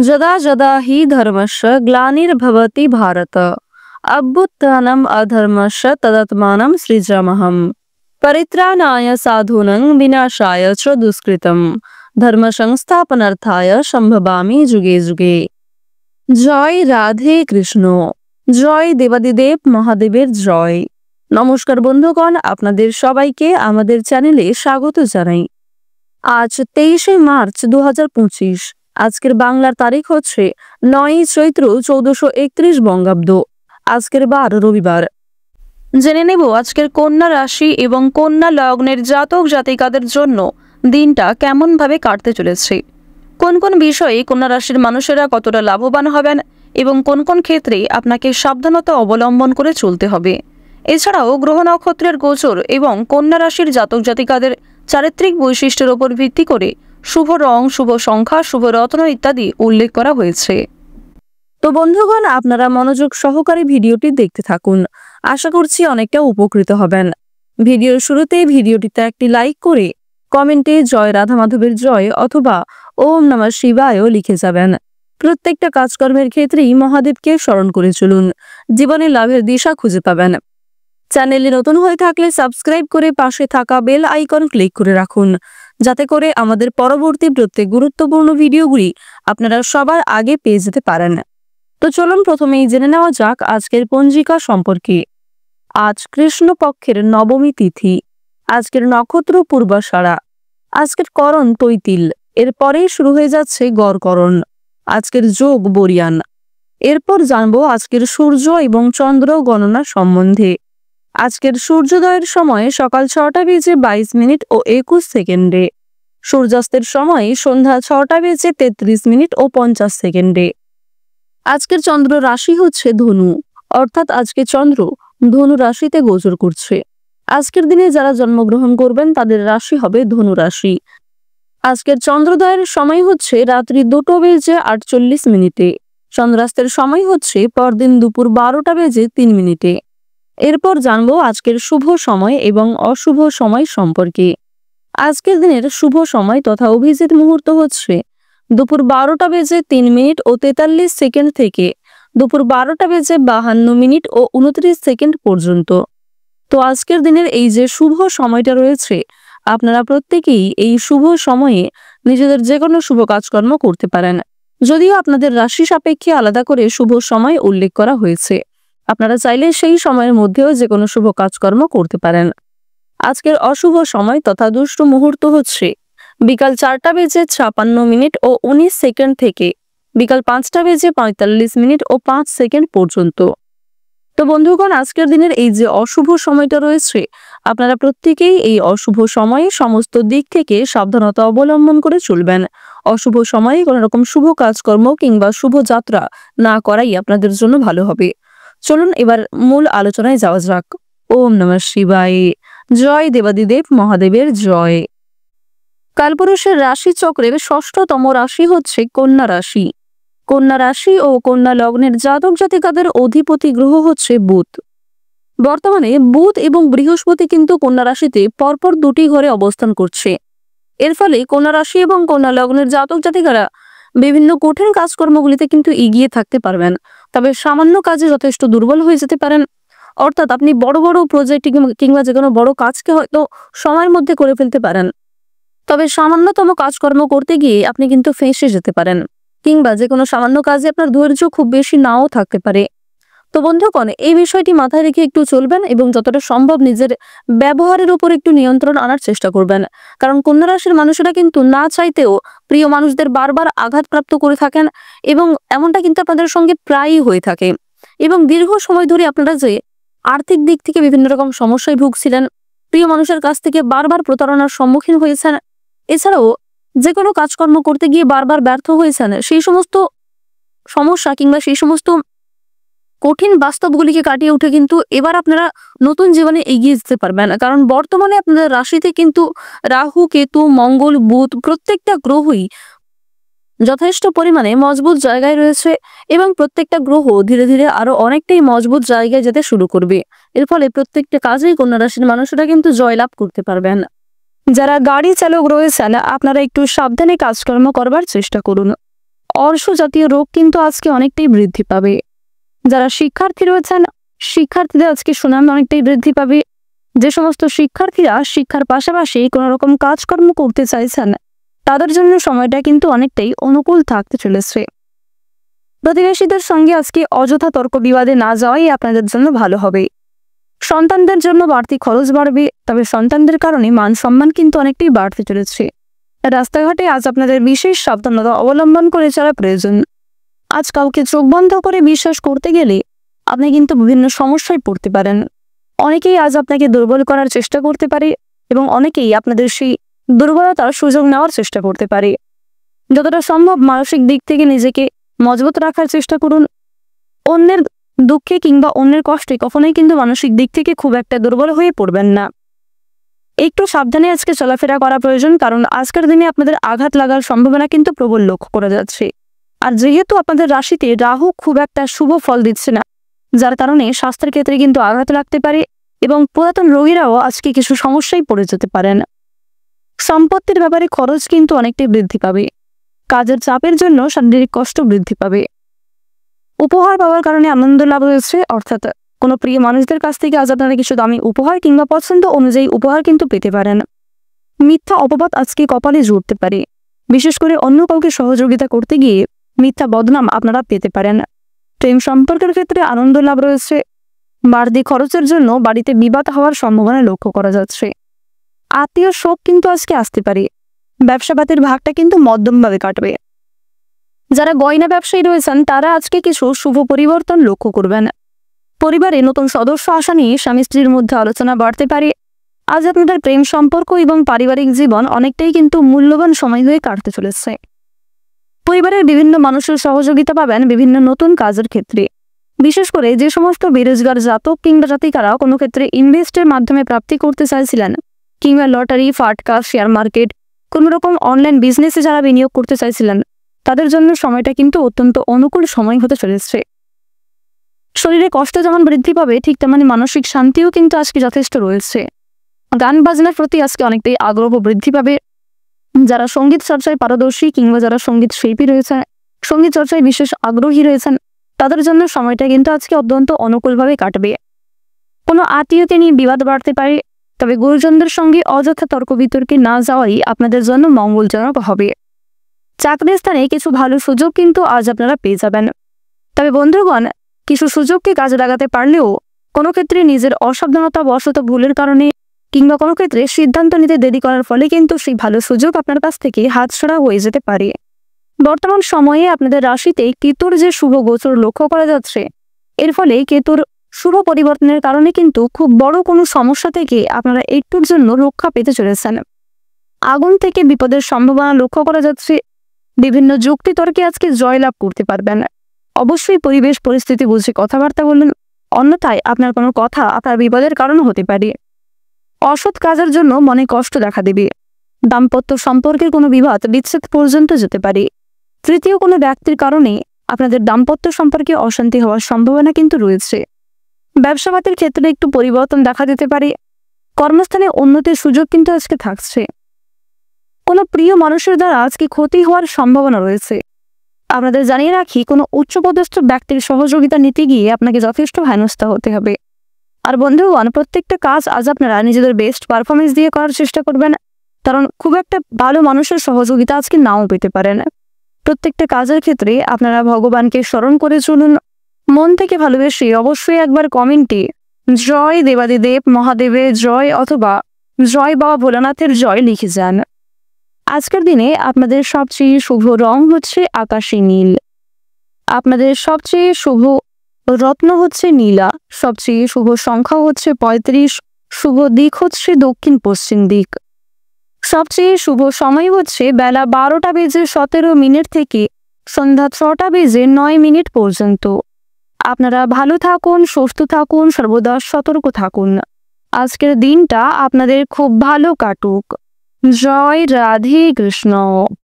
যদা যদা হি ধর্মস্য গ্লানির্ভবতি ভারত অভ্যুত্থানম অধর্মস্য তদাত্মানম সৃজামহম পরিত্রাণায় সাধূনাং বিনাশায় চ দুষ্কৃতম ধর্ম সংস্থাপনার্থায় সম্ভবামি যুগে যুগে। জয় রাধে কৃষ্ণ। জয় দেবাদিদেব মহাদেবের জয়। নমস্কার বন্ধুগণ, আপনাদের সবাইকে আমাদের চ্যানেলে স্বাগত জানাই। আজ 23শে মার্চ 2025। আজকের বাংলার তারিখ হচ্ছে 9ই চৈত্র 1431 বঙ্গাব্দ। আজকের বার রবিবার। জেনে নেব আজকের কন্যা রাশি এবং কন্যা লগ্নের জাতক জাতিকাদের জন্য দিনটা কেমন ভাবে কাটতে চলেছে, কোন কোন বিষয়ে কন্যা রাশির মানুষেরা কতটা লাভবান হবেন এবং কোন কোন ক্ষেত্রে আপনাকে সাবধানতা অবলম্বন করে চলতে হবে। এছাড়াও গ্রহ নক্ষত্রের গোচর এবং কন্যা রাশির জাতক জাতিকাদের চারিত্রিক বৈশিষ্ট্যের উপর ভিত্তি করে শুভ রং, শুভ সংখ্যা, শুভ রত্ন ইত্যাদি উল্লেখ করা হয়েছে। তো বন্ধুগণ, আপনারা মনোযোগ সহকারে ভিডিওটি দেখতে থাকুন। আশা করছি অনেকটা উপকৃত হবেন। ভিডিওর শুরুতেই ভিডিওটিতে একটি লাইক করে কমেন্টে জয় রাধা মাধবের জয় অথবা ওম নমঃ শিবায় লিখে যাবেন। প্রত্যেকটা কাজকর্মের ক্ষেত্রেই মহাদেবকে স্মরণ করে চলুন, জীবনে লাভের দিশা খুঁজে পাবেন। চ্যানেলে নতুন হয়ে থাকলে সাবস্ক্রাইব করে পাশে থাকা বেল আইকন ক্লিক করে রাখুন, যাতে করে আমাদের পরবর্তী প্রত্যেক গুরুত্বপূর্ণ ভিডিওগুলি আপনারা সবার আগে পেয়ে যেতে পারেন। তো চলুন প্রথমেই জেনে নেওয়া যাক আজকের পঞ্জিকা সম্পর্কে। আজ কৃষ্ণপক্ষের নবমী তিথি। আজকের নক্ষত্র পূর্বাষাঢ়া। আজকের করণ তৈতিল। এরপরেই শুরু হয়ে যাচ্ছে গড়করণ। আজকের যোগ বরিয়ান। এরপর জানবো আজকের সূর্য এবং চন্দ্র গণনা সম্বন্ধে। আজকের সূর্যোদয়ের সময় সকাল 6:22 ও 21 সেকেন্ডে। সূর্যাস্তের সময় সন্ধ্যা 6:33 ও 50 সেকেন্ডে। আজকের চন্দ্র রাশি হচ্ছে ধনু, অর্থাৎ আজকে চন্দ্র ধনু রাশিতে গোচর করছে। আজকের দিনে যারা জন্মগ্রহণ করবেন তাদের রাশি হবে ধনু রাশি। আজকের চন্দ্রোদয়ের সময় হচ্ছে রাত্রি 2:48। চন্দ্রাস্তের সময় হচ্ছে পরদিন দুপুর 12:03। এরপর জানবো আজকের শুভ সময় এবং অশুভ সময় সম্পর্কে। আজকের দিনের শুভ সময় তথা অভিজিৎ মুহূর্ত হচ্ছে দুপুর 12:03 ও 43 সেকেন্ড থেকে দুপুর 12:52 ও 29 সেকেন্ড পর্যন্ত। তো আজকের দিনের এই যে শুভ সময়টা রয়েছে, আপনারা প্রত্যেকেই এই শুভ সময়ে নিজেদের যে কোনো শুভ কাজকর্ম করতে পারেন, যদিও আপনাদের রাশি সাপেক্ষে আলাদা করে শুভ সময় উল্লেখ করা হয়েছে। আপনারা চাইলে সেই সময়ের মধ্যেও যে কোনো শুভ কাজকর্ম করতে পারেন। আজকের অশুভ সময় তথা দুষ্ট মুহূর্ত হচ্ছে বিকাল 4:56 ও 19 সেকেন্ড থেকে বিকাল 5:45 ও 5 সেকেন্ড পর্যন্ত। তো বন্ধুগণ, আজকের দিনের এই যে অশুভ সময়টা রয়েছে, আপনারা প্রত্যেকেই এই অশুভ সময়ে সমস্ত দিক থেকে সাবধানতা অবলম্বন করে চলবেন। অশুভ সময়ে কোনো রকম শুভ কাজকর্ম কিংবা শুভ যাত্রা না করাই আপনাদের জন্য ভালো হবে। চলুন এবার মূল আলোচনায় যাওয়া যাক। ওম নমঃ শিবায়। জয় দেবাদিদেব মহাদেবের জয়। কালপুরুষের রাশি চক্রের 6ষ্ঠতম রাশি হচ্ছে কন্যা রাশি। কন্যা রাশি ও কন্যা লগ্নের জাতক জাতিকাদের অধিপতি গ্রহ হচ্ছে বুধ। বর্তমানে বুধ এবং বৃহস্পতি কিন্তু কন্যা রাশিতে পরপর দুটি ঘরে অবস্থান করছে। এর ফলে কন্যা রাশি এবং কন্যা লগ্নের জাতক জাতিকারা বিভিন্ন কঠিন কাজকর্মগুলিতে কিন্তু এগিয়ে থাকতে পারবেন, তবে সামান্য কাজে যথেষ্ট দুর্বল হয়ে যেতে পারেন। অর্থাৎ আপনি বড় বড় প্রজেক্ট কিংবা যে কোনো বড় কাজকে হয়তো সময়ের মধ্যে করে ফেলতে পারেন, তবে সামান্যতম কাজকর্ম করতে গিয়ে আপনি কিন্তু ফেঁসে যেতে পারেন, কিংবা যে কোনো সামান্য কাজে আপনার ধৈর্য খুব বেশি নাও থাকতে পারে। তো বন্ধুগণ, এই বিষয়টি মাথায় রেখে একটু চলবেন এবং যতটা সম্ভব নিজের ব্যবহারের উপর একটু নিয়ন্ত্রণ আনার চেষ্টা করবেন। কারণ কন্যা রাশির মানুষেরা কিন্তু না চাইতেও প্রিয় মানুষদের বারবার আঘাতপ্রাপ্ত করে থাকেন এবং এমনটা কিন্তু আপনাদের সঙ্গে প্রায়ই হয়ে থাকে। এবং দীর্ঘ সময় ধরে আপনারা যে আর্থিক দিক থেকে বিভিন্ন রকম সমস্যায় ভুগছিলেন, প্রিয় মানুষের কাছ থেকে বারবার প্রতারণার সম্মুখীন হয়েছেন, এছাড়াও যে কোনো কাজকর্ম করতে গিয়ে বারবার ব্যর্থ হয়েছেন, সেই সমস্ত সমস্যা কিংবা সেই সমস্ত কঠিন বাস্তবগুলিকে কাটিয়ে উঠে কিন্তু এবার আপনারা নতুন জীবনে এগিয়ে যেতে পারবেন। কারণ বর্তমানে আপনাদের রাশিতে কিন্তু রাহু, কেতু, মঙ্গল, বুধ প্রত্যেকটা গ্রহই যথেষ্ট পরিমাণে মজবুত জায়গায় রয়েছে এবং প্রত্যেকটা গ্রহ ধীরে ধীরে আরো অনেকটাই মজবুত জায়গায় যেতে শুরু করবে। এর ফলে প্রত্যেকটা কাজেই কন্যা রাশির মানুষেরা কিন্তু জয়লাভ করতে পারবেন। যারা গাড়ি চালক রয়েছেন, আপনারা একটু সাবধানে কাজকর্ম করবার চেষ্টা করুন। অর্শ জাতীয় রোগ কিন্তু আজকে অনেকটাই বৃদ্ধি পাবে। যারা শিক্ষার্থী রয়েছেন, শিক্ষার্থীদের আজকে সুনাম অনেকটাই বৃদ্ধি পাবে। যে সমস্ত শিক্ষার্থীরা শিক্ষার পাশাপাশি কোনো রকম কাজকর্ম করতে চাইছেন, তাদের জন্য সময়টা কিন্তু অনেকটাই অনুকূল থাকতে চলেছে। প্রতিবেশীদের সঙ্গে আজকে অযথা তর্ক বিবাদে না যাওয়াই আপনাদের জন্য ভালো হবে। সন্তানদের জন্য বাড়তি খরচ বাড়বে, তবে সন্তানদের কারণে মান সম্মান কিন্তু অনেকটাই বাড়তে চলেছে। রাস্তাঘাটে আজ আপনাদের বিশেষ সাবধানতা অবলম্বন করে চলা প্রয়োজন। আজ কাউকে চোখ বন্ধ করে বিশ্বাস করতে গেলে আপনি কিন্তু বিভিন্ন সমস্যায় পড়তে পারেন। অনেকেই আজ আপনাকে দুর্বল করার চেষ্টা করতে পারে এবং অনেকেই আপনাদের সেই দুর্বলতার সুযোগ নেওয়ার চেষ্টা করতে পারে। যতটা সম্ভব মানসিক দিক থেকে নিজেকে মজবুত রাখার চেষ্টা করুন। অন্যের দুঃখে কিংবা অন্যের কষ্টে কখনোই কিন্তু মানসিক দিক থেকে খুব একটা দুর্বল হয়ে পড়বেন না। একটু সাবধানে আজকে চলাফেরা করা প্রয়োজন, কারণ আজকের দিনে আপনাদের আঘাত লাগার সম্ভাবনা কিন্তু প্রবল লক্ষ্য করা যাচ্ছে। আর যেহেতু আপনাদের রাশিতে রাহু খুব একটা শুভ ফল দিচ্ছে না, যার কারণে স্বাস্থ্যের ক্ষেত্রে কিন্তু আঘাত লাগতে পারে এবং পুরাতন রোগীরাও আজকে কিছু সমস্যায় পড়ে যেতে পারেন। সম্পত্তির ব্যাপারে খরচ কিন্তু অনেকটাই বৃদ্ধি পাবে। কাজের চাপের জন্য শারীরিক কষ্ট বৃদ্ধি পাবে। উপহার পাওয়ার কারণে আনন্দ লাভ হয়েছে, অর্থাৎ কোনো প্রিয় মানুষদের কাছ থেকে আজ আপনারা কিছু দামি উপহার কিংবা পছন্দ অনুযায়ী উপহার কিন্তু পেতে পারেন। মিথ্যা অপবাদ আজকে কপালে জুড়তে পারে। বিশেষ করে অন্য কাউকে সহযোগিতা করতে গিয়ে মিথ্যা বদনাম আপনারা পেতে পারেন। প্রেম সম্পর্কের ক্ষেত্রে আনন্দ লাভ রয়েছে। বাড়তি খরচের জন্য বাড়িতে বিবাদ হওয়ার সম্ভাবনা লক্ষ্য করা যাচ্ছে। আত্মীয় শোক কিন্তু আজকে আসতে পারে। ব্যবসাপাতির ভাগটা কিন্তু মধ্যমভাবে কাটবে। যারা গয়না ব্যবসায়ী রয়েছেন তারা আজকে কিছু শুভ পরিবর্তন লক্ষ্য করবেন। পরিবারে নতুন সদস্য আসা নিয়ে স্বামী স্ত্রীর মধ্যে আলোচনা বাড়তে পারে। আজ আপনাদের প্রেম সম্পর্ক এবং পারিবারিক জীবন অনেকটাই কিন্তু মূল্যবান সময় হয়ে কাটতে চলেছে। পরিবারের বিভিন্ন মানুষের সহযোগিতা পাবেন বিভিন্ন নতুন কাজের ক্ষেত্রে। বিশেষ করে যে সমস্ত বেরোজগার জাতক কিংবা জাতিকারা কোনো ক্ষেত্রে ইনভেস্টের মাধ্যমে প্রাপ্তি করতে চাইছিলেন, কিংবা লটারি, ফাটকা, শেয়ার মার্কেট, কোনো রকম অনলাইন বিজনেসে যারা বিনিয়োগ করতে চাইছিলেন, তাদের জন্য সময়টা কিন্তু অত্যন্ত অনুকূল সময় হতে চলেছে। শরীরে কষ্ট যেমন বৃদ্ধি পাবে, ঠিক তেমনি মানসিক শান্তিও কিন্তু আজকে যথেষ্ট রয়েছে। গান বাজনার প্রতি আজকে অনেকটাই আগ্রহ বৃদ্ধি পাবে। যারা সঙ্গীত চর্চায় পারদর্শী কিংবা যারা সঙ্গীত শিল্পী রয়েছে, সঙ্গীত চর্চায় বিশেষ আগ্রহী রয়েছেন, তাদের জন্য সময়টা কিন্তু আজকে অত্যন্ত অনুকূলভাবে কাটবে। কোনো আত্মীয়কে নিয়ে বিবাদ বাড়তে পারে, তবে গুরুজনদের সঙ্গে অযথা তর্ক বিতর্কে না যাওয়াই আপনাদের জন্য মঙ্গলজনক হবে। চাকরির স্থানে কিছু ভালো সুযোগ কিন্তু আজ আপনারা পেয়ে যাবেন। তবে বন্ধুগণ, কিছু সুযোগকে কাজে লাগাতে পারলেও কোনো ক্ষেত্রে নিজের অসাবধানতা বশত ভুলের কারণে কিংবা কোনো ক্ষেত্রে সিদ্ধান্ত নিতে দেরি করার ফলে কিন্তু সেই ভালো সুযোগ আপনার কাছ থেকে হাতছাড়া হয়ে যেতে পারে। বর্তমান সময়ে আপনাদের রাশিতে কেতুর যে শুভ গোচর লক্ষ্য করা যাচ্ছে, এর ফলে কেতুর শুভ পরিবর্তনের কারণে কিন্তু খুব বড় কোনো সমস্যা থেকে আপনারা একটুর জন্য রক্ষা পেতে চলেছেন। আগুন থেকে বিপদের সম্ভাবনা লক্ষ্য করা যাচ্ছে। বিভিন্ন যুক্তি তর্কে আজকে জয়লাভ করতে পারবেন। অবশ্যই পরিবেশ পরিস্থিতি বুঝে কথাবার্তা বলবেন, অন্যথায় আপনার কোনো কথা আপনার বিপদের কারণ হতে পারে। অসৎ কাজের জন্য মনে কষ্ট দেখা দেবে। দাম্পত্য সম্পর্কের কোনো বিবাদ বিচ্ছেদ পর্যন্ত যেতে পারে। তৃতীয় কোনো ব্যক্তির কারণে আপনাদের দাম্পত্য সম্পর্কে অশান্তি হওয়ার সম্ভাবনা কিন্তু রয়েছে। ব্যবসাপাতির ক্ষেত্রে একটু পরিবর্তন দেখা দিতে পারে। কর্মস্থানে উন্নতির সুযোগ কিন্তু আজকে থাকছে। কোনো প্রিয় মানুষের দ্বারা আজকে ক্ষতি হওয়ার সম্ভাবনা রয়েছে। আপনাদের জানিয়ে রাখি, কোনো উচ্চপদস্থ ব্যক্তির সহযোগিতা নিতে গিয়ে আপনাকে যথেষ্ট হেনস্থা হতে হবে। আর বন্ধুগণ, প্রত্যেকটা কাজ আজ আপনারা নিজেদের বেস্ট পারফরমেন্স দিয়ে করার চেষ্টা করবেন, কারণ খুব একটা ভালো মানুষের সহযোগিতা আজকে নাও পেতে পারেন। প্রত্যেকটা কাজের ক্ষেত্রে আপনারা ভগবানকে স্মরণ করে চলুন। মন থেকে ভালোবেসে অবশ্যই একবার কমেন্টে জয় দেবাদিদেব মহাদেবের জয় অথবা জয় বাবা ভোলানাথের জয় লিখে যান। আজকের দিনে আপনাদের সবচেয়ে শুভ রং হচ্ছে আকাশী নীল। আপনাদের সবচেয়ে শুভ রত্ন হচ্ছে নীলা। সবচেয়ে শুভ সংখ্যা হচ্ছে 35। শুভ দিক হচ্ছে দক্ষিণ পশ্চিম দিক। সবচেয়ে শুভ সময় হচ্ছে বেলা 12:17 থেকে সন্ধ্যা 6:09 পর্যন্ত। আপনারা ভালো থাকুন, সুস্থ থাকুন, সর্বদা সতর্ক থাকুন। আজকের দিনটা আপনাদের খুব ভালো কাটুক। জয় রাধে কৃষ্ণ।